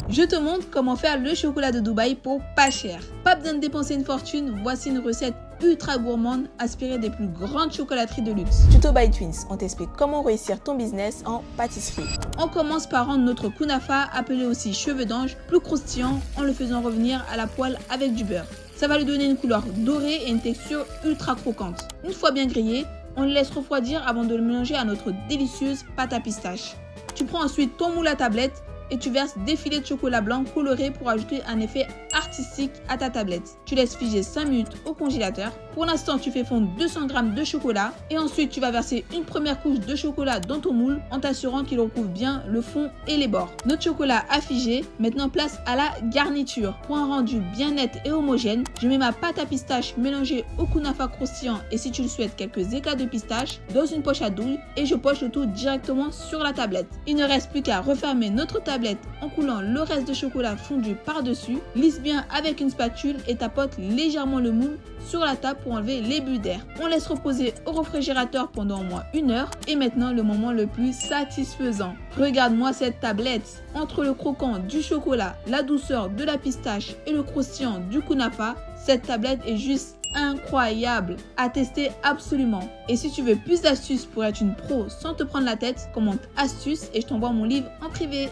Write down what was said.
Je te montre comment faire le chocolat de Dubaï pour pas cher. Pas besoin de dépenser une fortune, voici une recette ultra gourmande inspirée des plus grandes chocolateries de luxe. Tuto by Twins, on t'explique comment réussir ton business en pâtisserie. On commence par rendre notre kunafa, appelé aussi cheveux d'ange, plus croustillant en le faisant revenir à la poêle avec du beurre. Ça va lui donner une couleur dorée et une texture ultra croquante. Une fois bien grillé, on le laisse refroidir avant de le mélanger à notre délicieuse pâte à pistache. Tu prends ensuite ton moule à tablette et tu verses des filets de chocolat blanc coloré pour ajouter un effet artistique à ta tablette. Tu laisses figer 5 minutes au congélateur. Pour l'instant, tu fais fondre 200 g de chocolat et ensuite tu vas verser une première couche de chocolat dans ton moule en t'assurant qu'il recouvre bien le fond et les bords. Notre chocolat a figé, maintenant place à la garniture. Pour un rendu bien net et homogène, je mets ma pâte à pistache mélangée au kunafa croustillant et si tu le souhaites quelques éclats de pistache dans une poche à douille et je poche le tout directement sur la tablette. Il ne reste plus qu'à refermer notre tablette en coulant le reste de chocolat fondu par-dessus. Lisse bien avec une spatule et tapote légèrement le moule sur la table pour enlever les bulles d'air. On laisse reposer au réfrigérateur pendant au moins 1 heure et maintenant le moment le plus satisfaisant. Regarde-moi cette tablette. Entre le croquant du chocolat, la douceur de la pistache et le croustillant du kunafa, cette tablette est juste incroyable à tester absolument. Et si tu veux plus d'astuces pour être une pro sans te prendre la tête, commente astuces et je t'envoie mon livre en privé.